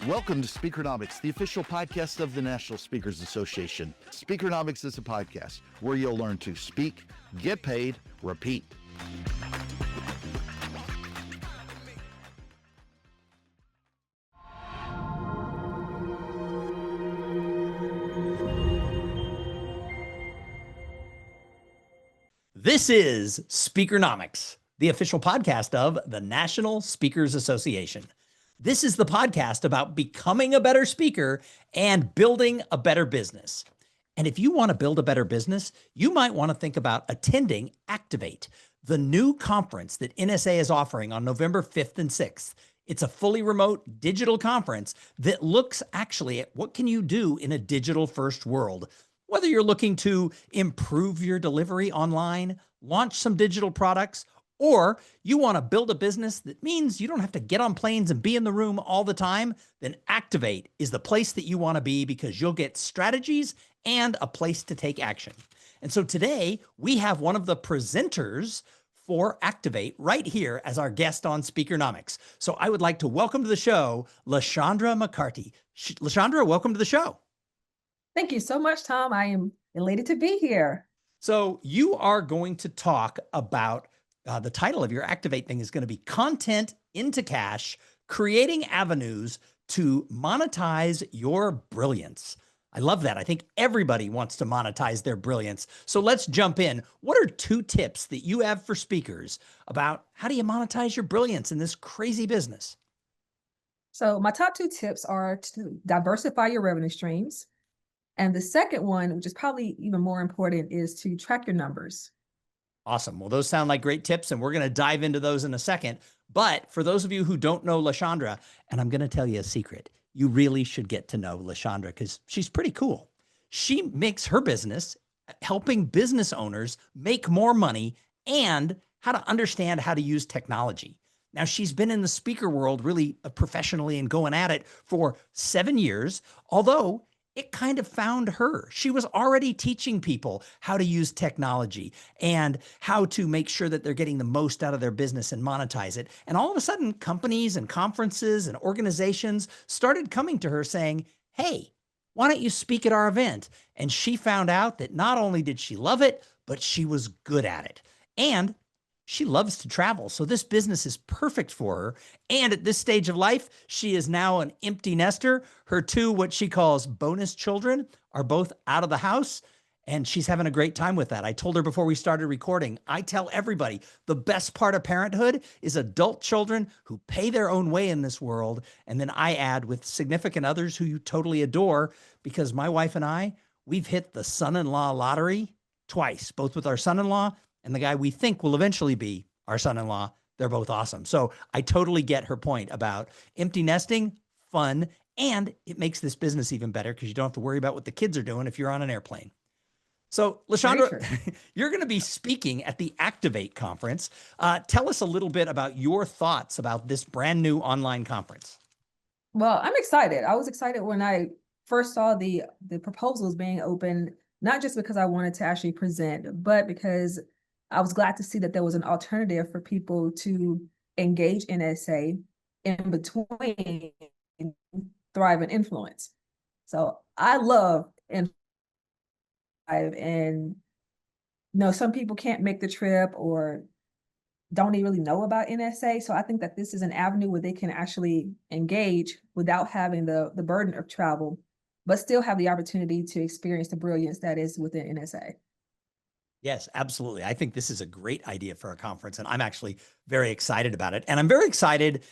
Welcome to Speakernomics, the official podcast of the National Speakers Association. Speakernomics is a podcast where you'll learn to speak, get paid, repeat. This is Speakernomics, the official podcast of the National Speakers Association. This is the podcast about becoming a better speaker and building a better business. And if you want to build a better business, you might want to think about attending Activate, the new conference that NSA is offering on November 5th and 6th. It's a fully remote digital conference that looks actually at what can you do in a digital first world. Whether you're looking to improve your delivery online, launch some digital products, or you want to build a business that means you don't have to get on planes and be in the room all the time, then Activate is the place that you want to be because you'll get strategies and a place to take action. And so today we have one of the presenters for Activate right here as our guest on Speakernomics. So I would like to welcome to the show, LaShaundra McCarty. LaShaundra, welcome to the show. Thank you so much, Tom. I am elated to be here. So you are going to talk about the title of your Activate thing is going to be Content into Cash, Creating Avenues to Monetize Your Brilliance. I love that. I think everybody wants to monetize their brilliance. So let's jump in. What are 2 tips that you have for speakers about how do you monetize your brilliance in this crazy business? So my top 2 tips are to diversify your revenue streams. And the second one, which is probably even more important, is to track your numbers. Awesome. Well, those sound like great tips, and we're going to dive into those in a second. But for those of you who don't know LaShaundra, and I'm going to tell you a secret, you really should get to know LaShaundra because she's pretty cool. She makes her business helping business owners make more money and how to understand how to use technology. Now, she's been in the speaker world really professionally and going at it for 7 years, although it kind of found her. She was already teaching people how to use technology and how to make sure that they're getting the most out of their business and monetize it. And all of a sudden, companies and conferences and organizations started coming to her saying, hey, why don't you speak at our event? And she found out that not only did she love it, but she was good at it. And she loves to travel. So this business is perfect for her. And at this stage of life, she is now an empty nester. Her 2, what she calls bonus children, are both out of the house. And she's having a great time with that. I told her before we started recording, I tell everybody the best part of parenthood is adult children who pay their own way in this world. And then I add with significant others who you totally adore, because my wife and I, we've hit the son-in-law lottery twice, both with our son-in-law and the guy we think will eventually be our son-in-law. They're both awesome. So I totally get her point about empty nesting, fun, and it makes this business even better because you don't have to worry about what the kids are doing if you're on an airplane. So LaShaundra, you're going to be speaking at the Activate conference. Tell us a little bit about your thoughts about this brand new online conference. Well, I'm excited. I was excited when I first saw the proposals being open, not just because I wanted to actually present, but because I was glad to see that there was an alternative for people to engage in NSA in between Thrive and Influence. So I love Thrive, and some people can't make the trip or don't even really know about NSA. So I think that this is an avenue where they can actually engage without having the burden of travel, but still have the opportunity to experience the brilliance that is within NSA. Yes, absolutely. I think this is a great idea for a conference, and I'm actually very excited about it. And I'm very excited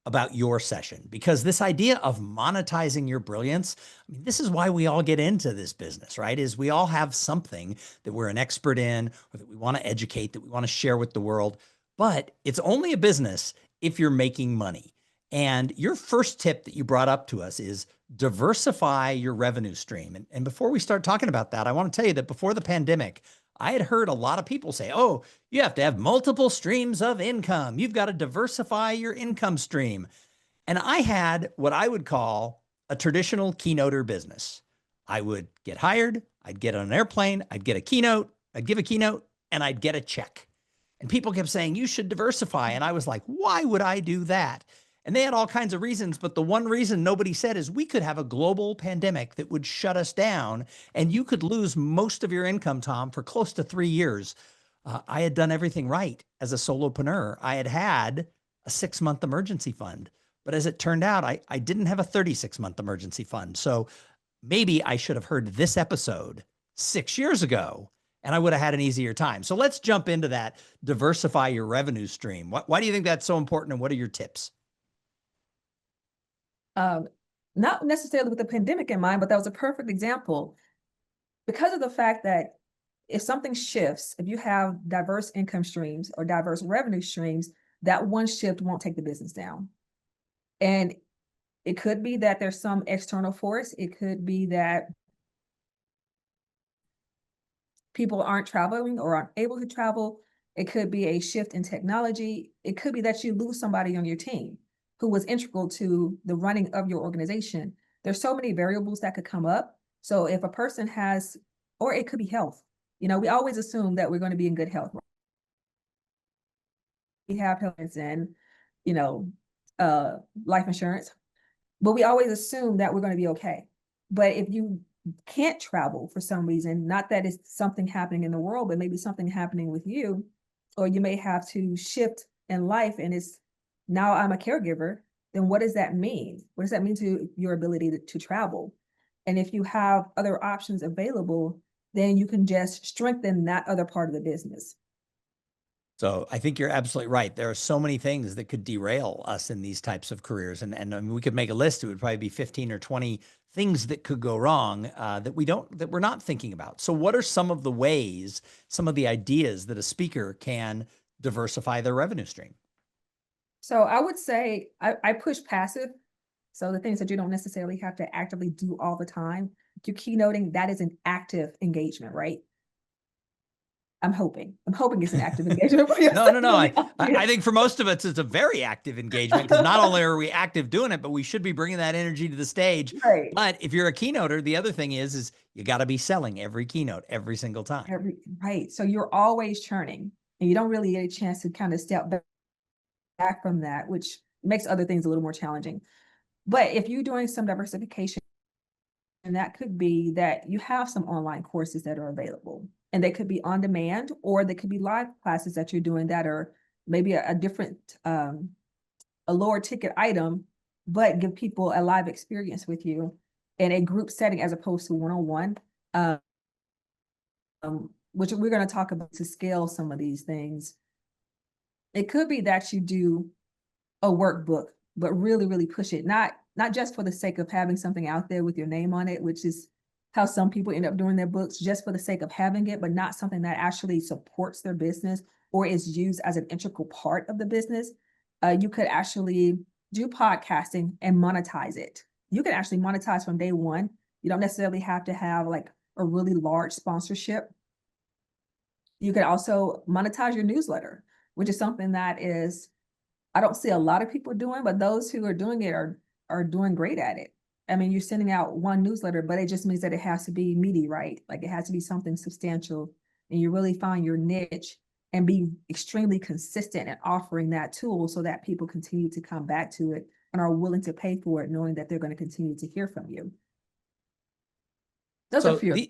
about your session because this idea of monetizing your brilliance, I mean, this is why we all get into this business, right? Is we all have something that we're an expert in or that we want to educate, that we want to share with the world, but it's only a business if you're making money. And your first tip that you brought up to us is diversify your revenue stream. And before we start talking about that, I want to tell you that before the pandemic, I had heard a lot of people say, oh, you have to have multiple streams of income. You've got to diversify your income stream. And I had what I would call a traditional keynoter business. I would get hired, I'd get on an airplane, I'd get a keynote, I'd give a keynote, and I'd get a check. And people kept saying, you should diversify. And I was like, why would I do that? And they had all kinds of reasons, but the one reason nobody said is we could have a global pandemic that would shut us down and you could lose most of your income, Tom, for close to 3 years. I had done everything right as a solopreneur. I had a 6-month emergency fund, but as it turned out, I didn't have a 36-month emergency fund. So maybe I should have heard this episode 6 years ago and I would have had an easier time. So let's jump into that. Diversify your revenue stream. Why do you think that's so important? And what are your tips? Not necessarily with the pandemic in mind, but that was a perfect example because of the fact that if something shifts, if you have diverse income streams or diverse revenue streams, that one shift won't take the business down. And it could be that there's some external force. It could be that people aren't traveling or aren't able to travel. It could be a shift in technology. It could be that you lose somebody on your team who was integral to the running of your organization. There's so many variables that could come up. So if a person has, or it could be health, we always assume that we're going to be in good health. We have health and, life insurance, but we always assume that we're going to be okay. But if you can't travel for some reason, not that it's something happening in the world, but maybe something happening with you, or you may have to shift in life and it's now I'm a caregiver, then what does that mean? What does that mean to your ability to travel? And if you have other options available, then you can just strengthen that other part of the business. So I think you're absolutely right. There are so many things that could derail us in these types of careers. And I mean, we could make a list. It would probably be 15 or 20 things that could go wrong that we're not thinking about. So what are some of the ways, some of the ideas that a speaker can diversify their revenue stream? So I would say I push passive. So the things that you don't necessarily have to actively do all the time. You're keynoting, that is an active engagement, right? I'm hoping it's an active engagement. No. I think for most of us, it's a very active engagement because not only are we active doing it, but we should be bringing that energy to the stage. Right. But if you're a keynoter, the other thing is you got to be selling every keynote every single time. Right. So you're always churning and you don't really get a chance to kind of step back from that, which makes other things a little more challenging. But if you're doing some diversification, and that could be that you have some online courses that are available and they could be on demand or they could be live classes that you're doing that are maybe a different, a lower ticket item, but give people a live experience with you in a group setting as opposed to one-on-one, which we're going to talk about to scale some of these things. It could be that you do a workbook, but really, really push it, not just for the sake of having something out there with your name on it, which is how some people end up doing their books, just for the sake of having it, but not something that actually supports their business or is used as an integral part of the business. You could actually do podcasting and monetize it. You can actually monetize from day one. You don't necessarily have to have like a really large sponsorship. You can also monetize your newsletter, which is something that I don't see a lot of people doing, but those who are doing it are doing great at it. I mean, you're sending out one newsletter, but it just means that it has to be meaty, right? Like it has to be something substantial and you really find your niche and be extremely consistent in offering that tool so that people continue to come back to it and are willing to pay for it, knowing that they're going to continue to hear from you. Those are a few ways.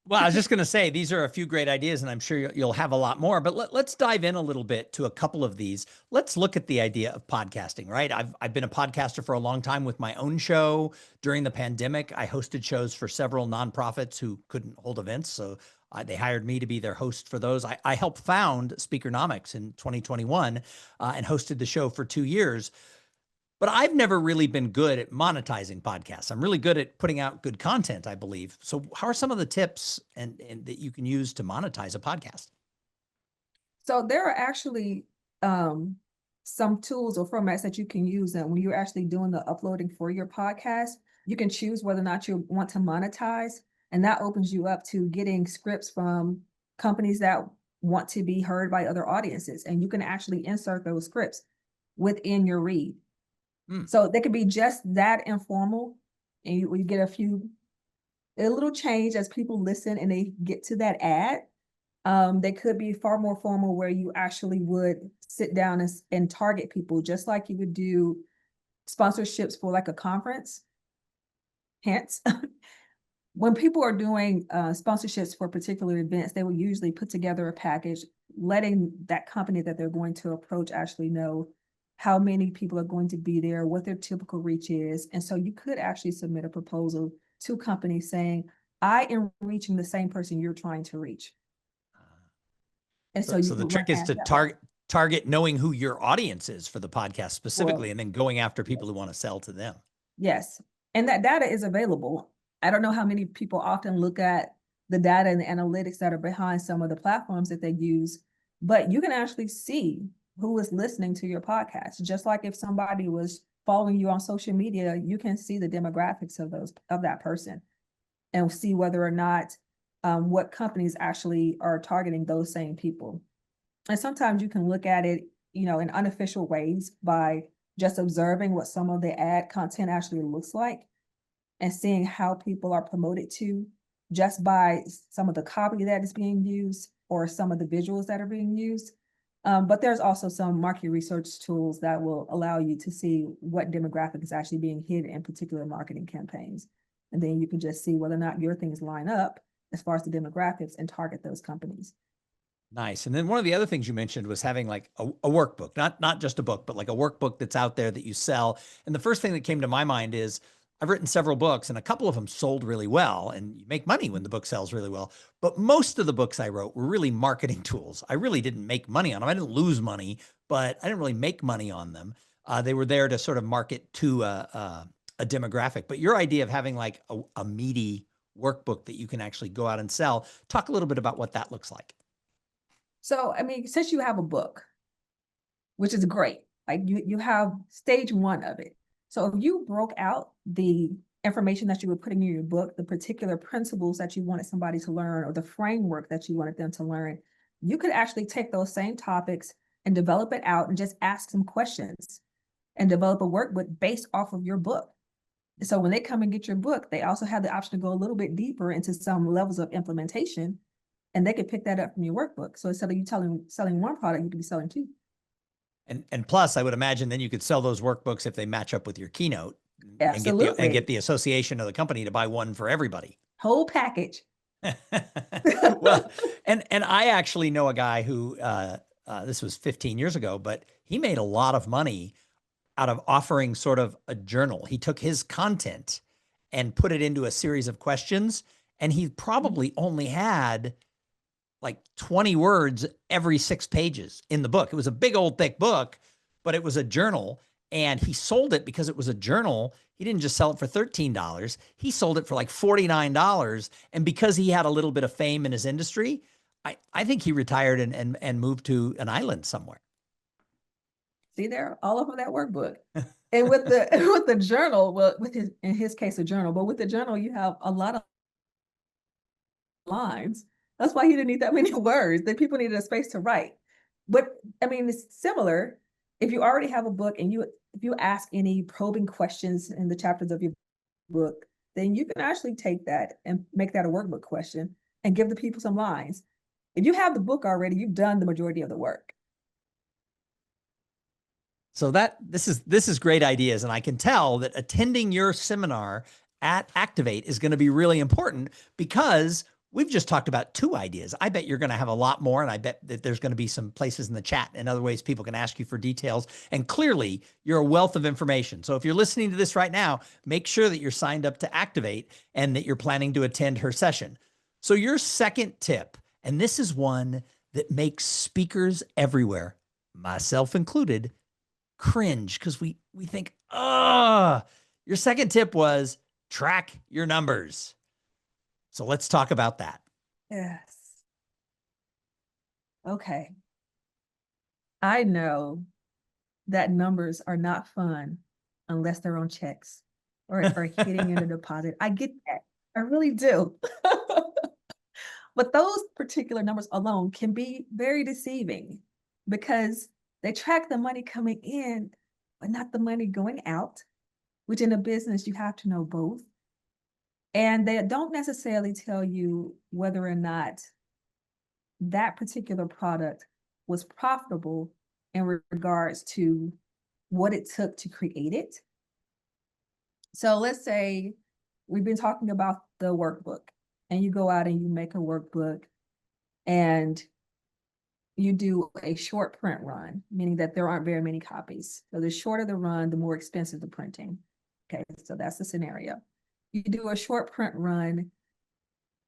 Well, I was just going to say, these are a few great ideas, and I'm sure you'll have a lot more, but let's dive in a little bit to a couple of these. Let's look at the idea of podcasting, right? I've been a podcaster for a long time with my own show. During the pandemic, I hosted shows for several nonprofits who couldn't hold events, so they hired me to be their host for those. I helped found Speakernomics in 2021 and hosted the show for 2 years. But I've never really been good at monetizing podcasts. I'm really good at putting out good content, I believe. So how are some of the tips and that you can use to monetize a podcast? So there are actually some tools or formats that you can use that when you're actually doing the uploading for your podcast, you can choose whether or not you want to monetize. And that opens you up to getting scripts from companies that want to be heard by other audiences. And you can actually insert those scripts within your read. So they could be just that informal and you get a little change as people listen and they get to that ad. They could be far more formal where you actually would sit down and target people just like you would do sponsorships for like a conference. Hence, when people are doing sponsorships for particular events, they will usually put together a package, letting that company that they're going to approach actually know how many people are going to be there, what their typical reach is. And so you could actually submit a proposal to companies saying, I am reaching the same person you're trying to reach. And so So the trick is to target knowing who your audience is for the podcast specifically, and then going after people who want to sell to them. Yes. And that data is available. I don't know how many people often look at the data and the analytics that are behind some of the platforms that they use, but you can actually see who is listening to your podcast. Just like if somebody was following you on social media, you can see the demographics of that person and see whether or not what companies actually are targeting those same people. And sometimes you can look at it, in unofficial ways by just observing what some of the ad content actually looks like and seeing how people are promoted to just by some of the copy that is being used or some of the visuals that are being used. But there's also some market research tools that will allow you to see what demographic is actually being hit in particular marketing campaigns. And then you can just see whether or not your things line up as far as the demographics and target those companies. Nice. And then one of the other things you mentioned was having like a workbook, not just a book, but like a workbook that's out there that you sell. And the first thing that came to my mind is I've written several books and a couple of them sold really well, and you make money when the book sells really well. But most of the books I wrote were really marketing tools. I really didn't make money on them. I didn't lose money, but I didn't really make money on them. They were there to sort of market to a demographic. But your idea of having like a meaty workbook that you can actually go out and sell, talk a little bit about what that looks like. So, since you have a book, which is great, like you have stage one of it. So if you broke out the information that you were putting in your book, the particular principles that you wanted somebody to learn or the framework that you wanted them to learn, you could actually take those same topics and develop it out and just ask some questions and develop a workbook based off of your book. So when they come and get your book, they also have the option to go a little bit deeper into some levels of implementation, and they could pick that up from your workbook. So instead of you selling one product, you could be selling two. And plus, I would imagine then you could sell those workbooks if they match up with your keynote. Absolutely. And get the association of the company to buy one for everybody. Whole package. Well, and I actually know a guy who, this was 15 years ago, but he made a lot of money out of offering sort of a journal. He took his content and put it into a series of questions, and he probably only had like 20 words every 6 pages in the book. It was a big old thick book, but it was a journal, and he sold it because it was a journal. He didn't just sell it for $13. He sold it for like $49. And because he had a little bit of fame in his industry, I think he retired and moved to an island somewhere. See there, all over that workbook. And with the journal, well, in his case, a journal, but with the journal, you have a lot of lines. That's why he didn't need that many words. That people needed a space to write. But it's similar. If you already have a book and if you ask any probing questions in the chapters of your book, then you can actually take that and make that a workbook question and give the people some lines. If you have the book already, you've done the majority of the work. So this is great ideas. And I can tell that attending your seminar at Activate is going to be really important, because we've just talked about 2 ideas. I bet you're going to have a lot more. And I bet that there's going to be some places in the chat and other ways people can ask you for details. And clearly you're a wealth of information. So if you're listening to this right now, make sure that you're signed up to Activate and that you're planning to attend her session. So your second tip, and this is one that makes speakers everywhere, myself included, cringe, because we think, your second tip was track your numbers. So let's talk about that. Yes. Okay. I know that numbers are not fun unless they're on checks or hitting in a deposit. I get that. I really do. But those particular numbers alone can be very deceiving because they track the money coming in, but not the money going out, which in a business, you have to know both. And they don't necessarily tell you whether or not that particular product was profitable in regards to what it took to create it So let's say we've been talking about the workbook, and you go out and you make a workbook and you do a short print run, meaning that there aren't very many copies. So the shorter the run, the more expensive the printing. Okay, so that's the scenario. You do a short print run,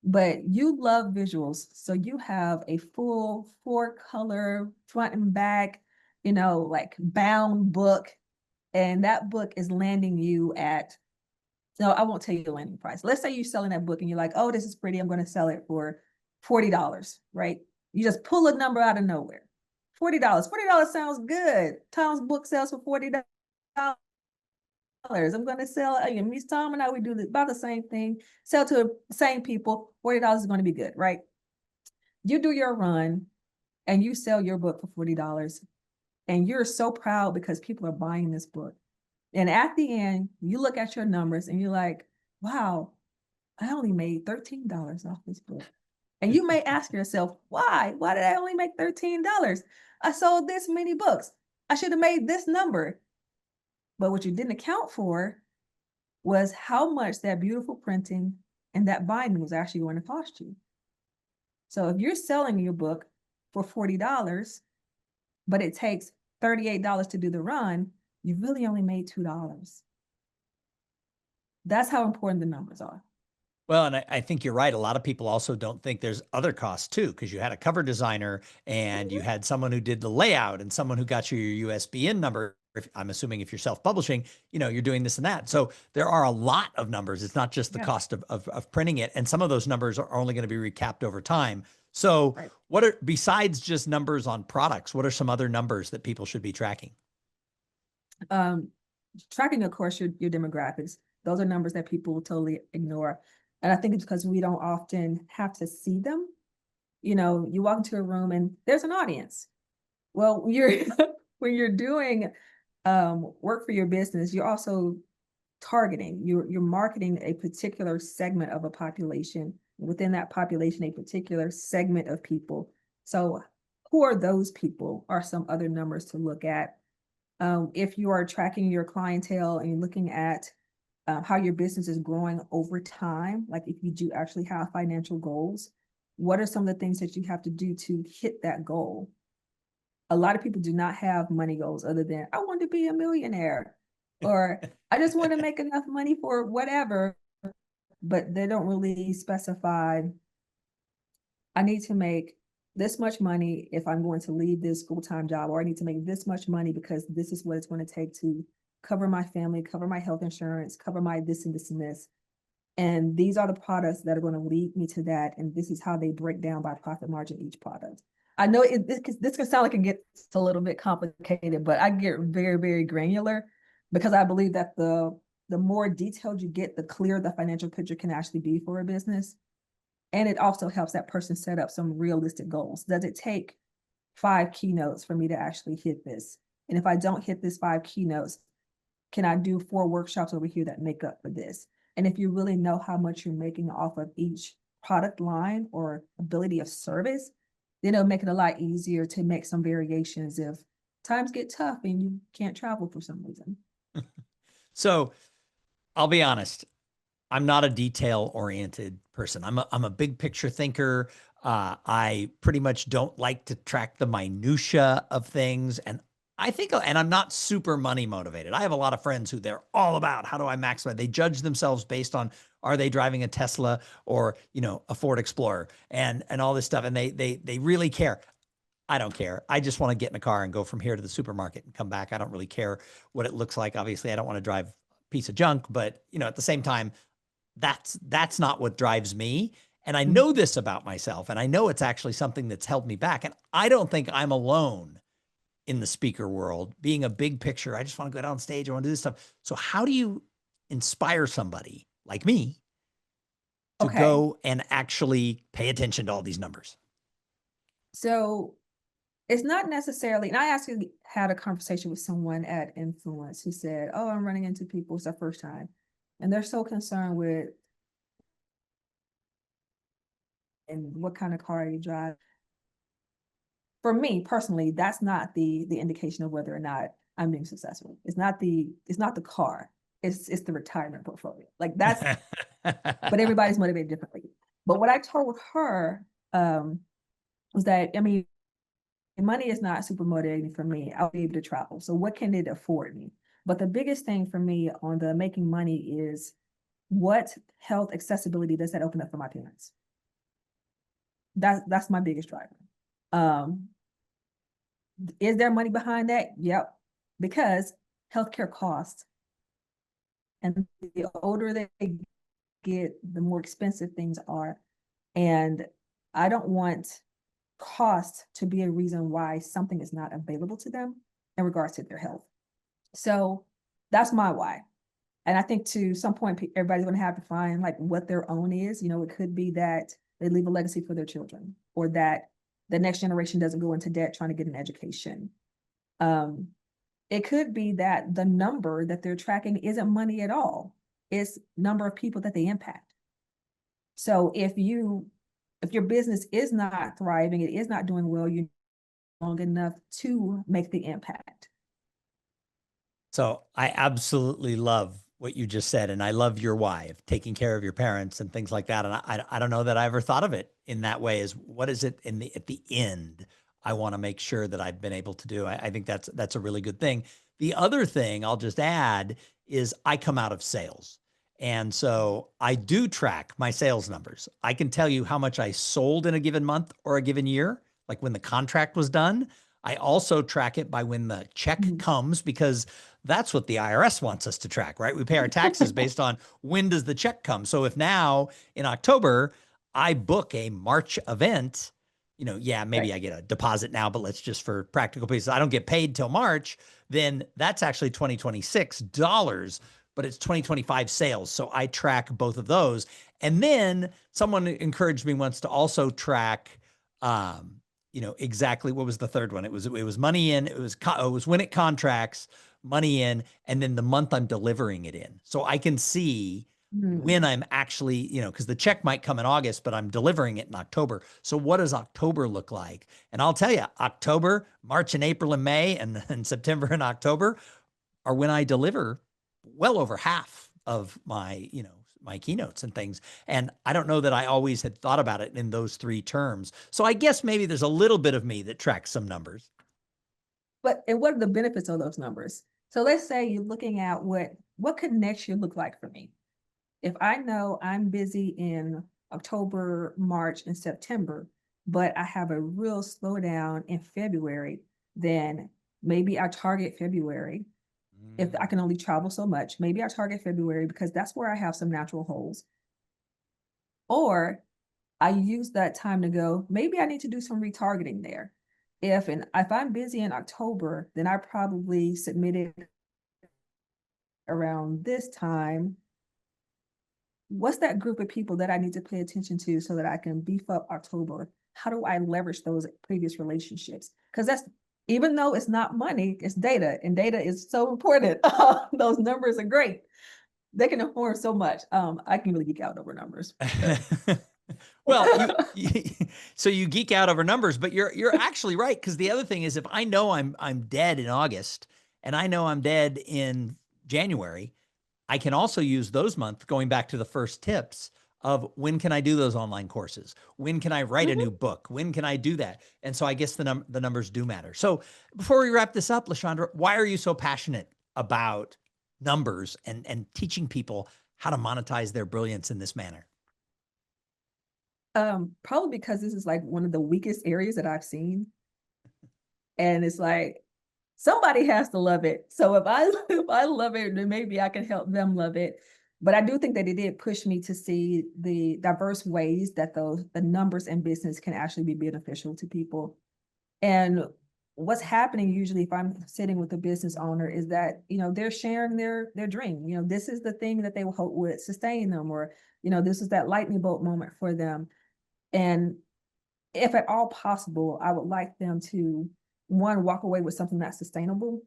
but you love visuals. So you have a full 4-color front and back, like bound book. And that book is landing you at, no, I won't tell you the landing price. Let's say you're selling that book and you're like, oh, this is pretty. I'm going to sell it for $40, right? You just pull a number out of nowhere. $40. $40 sounds good. Tom's book sells for $40. I'm going to sell it. Miss Tom and I, we do about the same thing. Sell to the same people. $40 is going to be good, right? You do your run and you sell your book for $40. And you're so proud because people are buying this book. And at the end, you look at your numbers and you're like, wow, I only made $13 off this book. And you may ask yourself, why? Why did I only make $13? I sold this many books. I should have made this number. But what you didn't account for was how much that beautiful printing and that binding was actually going to cost you. So if you're selling your book for $40, but it takes $38 to do the run, you really only made $2. That's how important the numbers are. Well, and I think you're right. A lot of people also don't think there's other costs too, because you had a cover designer and you had someone who did the layout and someone who got you your USBN number. I'm assuming if you're self-publishing, you're doing this and that. So there are a lot of numbers. It's not just the cost of printing it. And some of those numbers are only going to be recapped over time. So what are, besides just numbers on products, what are some other numbers that people should be tracking? Tracking, of course, your demographics. Those are numbers that people will totally ignore. And I think it's because we don't often have to see them. You walk into a room and there's an audience. Well, when you're doing work for your business, you're also targeting, you're marketing a particular segment of a population. Within that population, a particular segment of people. So who are those people are some other numbers to look at. If you are tracking your clientele and you're looking at how your business is growing over time, like if you do actually have financial goals, what are some of the things that you have to do to hit that goal? A lot of people do not have money goals other than, I want to be a millionaire, or I just want to make enough money for whatever, but they don't really specify, I need to make this much money if I'm going to leave this full-time job, or I need to make this much money because this is what it's going to take to cover my family, cover my health insurance, cover my this and this and this. And these are the products that are going to lead me to that. And this is how they break down by profit margin each product. I know this can sound like it gets a little bit complicated, but I get very, very granular because I believe that the more detailed you get, the clearer the financial picture can actually be for a business. And it also helps that person set up some realistic goals. Does it take 5 keynotes for me to actually hit this? And if I don't hit this 5 keynotes, can I do 4 workshops over here that make up for this? And if you really know how much you're making off of each product line or ability of service, then it'll make it a lot easier to make some variations if times get tough and you can't travel for some reason. So I'll be honest, I'm not a detail-oriented person. I'm a big picture thinker. I pretty much don't like to track the minutia of things. And I'm not super money motivated. I have a lot of friends who they're all about, how do I maximize? They judge themselves based on, are they driving a Tesla or, a Ford Explorer and all this stuff. And they really care. I don't care. I just want to get in a car and go from here to the supermarket and come back. I don't really care what it looks like. Obviously, I don't want to drive a piece of junk, but at the same time, that's not what drives me. And I know this about myself, and I know it's actually something that's held me back. And I don't think I'm alone in the speaker world, being a big picture. I just want to go down on stage. I want to do this stuff. So how do you inspire somebody like me to go and actually pay attention to all these numbers? So it's not necessarily, and I actually had a conversation with someone at Influence who said, oh, I'm running into people, it's their first time. And they're so concerned with, and what kind of car you drive. For me personally, that's not the indication of whether or not I'm being successful. It's not the car. it's the retirement portfolio. Like that's, but everybody's motivated differently. But what I told her was that, I mean, money is not super motivating for me. I'll be able to travel. So what can it afford me? But the biggest thing for me on the making money is what health accessibility does that open up for my parents? That's my biggest driver. Is there money behind that? Yep. Because healthcare costs, and the older they get, the more expensive things are. And I don't want cost to be a reason why something is not available to them in regards to their health. So that's my why. And I think to some point, everybody's going to have to find like what their own is. You know, it could be that they leave a legacy for their children, or that the next generation doesn't go into debt trying to get an education. It could be that the number that they're tracking isn't money at all. It's number of people that they impact. So if your business is not thriving, it is not doing well, you're long enough to make the impact. So I absolutely love what you just said. And I love your why of taking care of your parents and things like that. And I don't know that I ever thought of it in that way, as what is it at the end I want to make sure that I've been able to do. I think that's a really good thing. The other thing I'll just add is I come out of sales. And so I do track my sales numbers. I can tell you how much I sold in a given month or a given year, like when the contract was done. I also track it by when the check comes, because that's what the IRS wants us to track, right? We pay our taxes based on when does the check come. So if now in October, I book a March event, yeah, maybe I get a deposit now, but let's just for practical pieces, I don't get paid till March, then that's actually 2026 dollars, but it's 2025 sales. So I track both of those. And then someone encouraged me once to also track, exactly what was the third one. It was money in, it was when it contracts, money in, and then the month I'm delivering it in. So I can see when I'm actually, because the check might come in August, but I'm delivering it in October. So what does October look like? And I'll tell you, October, March and April and May and September and October are when I deliver well over half of my, my keynotes and things. And I don't know that I always had thought about it in those three terms. So I guess maybe there's a little bit of me that tracks some numbers. And what are the benefits of those numbers? So let's say you're looking at what could next year look like for me? If I know I'm busy in October, March, and September, but I have a real slowdown in February, then maybe I target February. If I can only travel so much, maybe I target February because that's where I have some natural holes. Or I use that time to go, maybe I need to do some retargeting there. If I'm busy in October, then I probably submitted around this time. What's that group of people that I need to pay attention to so that I can beef up October? How do I leverage those previous relationships? Because that's, even though it's not money, it's data, and data is so important. Those numbers are great. They can inform so much. I can really geek out over numbers. Well, so you geek out over numbers, but you're actually right. Because the other thing is, if I know I'm dead in August and I know I'm dead in January, I can also use those months, going back to the first tips of when can I do those online courses? When can I write a new book? When can I do that? And so I guess the numbers do matter. So before we wrap this up, LaShaundra, why are you so passionate about numbers and teaching people how to monetize their brilliance in this manner? Probably because this is like one of the weakest areas that I've seen. And it's like, somebody has to love it. So if I love it, then maybe I can help them love it. But I do think that it did push me to see the diverse ways that the numbers in business can actually be beneficial to people. And what's happening usually if I'm sitting with a business owner is that, they're sharing their dream. This is the thing that they hope would sustain them, or, this is that lightning bolt moment for them. And if at all possible, I would like them to, one, walk away with something that's sustainable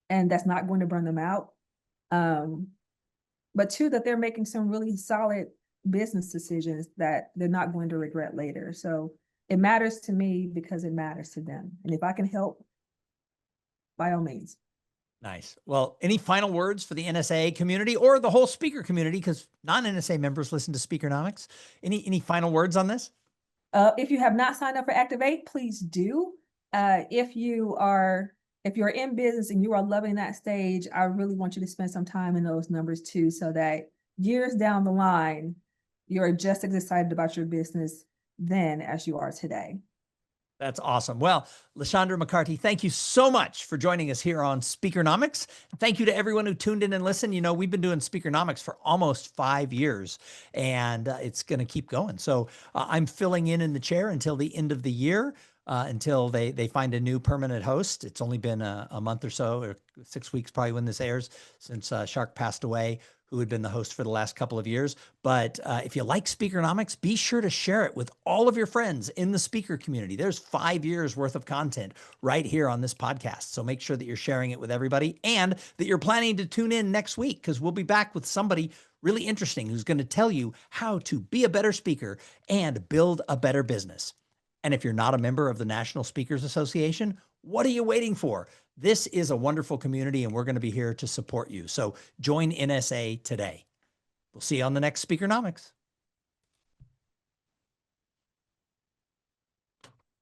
and that's not going to burn them out. But two, that they're making some really solid business decisions that they're not going to regret later. So it matters to me because it matters to them. And if I can help, by all means. Nice. Well, any final words for the NSA community or the whole speaker community? Because non-NSA members listen to Speakernomics. Any final words on this? If you have not signed up for Activate, please do. If you're in business and you are loving that stage, I really want you to spend some time in those numbers too, so that years down the line, you're just as excited about your business then as you are today. That's awesome. Well, LaShaundra McCarty, thank you so much for joining us here on Speakernomics. Thank you to everyone who tuned in and listened. You know, we've been doing Speakernomics for almost 5 years, and it's going to keep going. So I'm filling in the chair until the end of the year, until they find a new permanent host. It's only been a month or so, or 6 weeks probably when this airs, since Shark passed away, who had been the host for the last couple of years. But if you like Speakernomics, be sure to share it with all of your friends in the speaker community. There's 5 years worth of content right here on this podcast. So make sure that you're sharing it with everybody and that you're planning to tune in next week, because we'll be back with somebody really interesting who's going to tell you how to be a better speaker and build a better business. And if you're not a member of the National Speakers Association, what are you waiting for? This is a wonderful community, and we're going to be here to support you. So join NSA today. We'll see you on the next Speakernomics.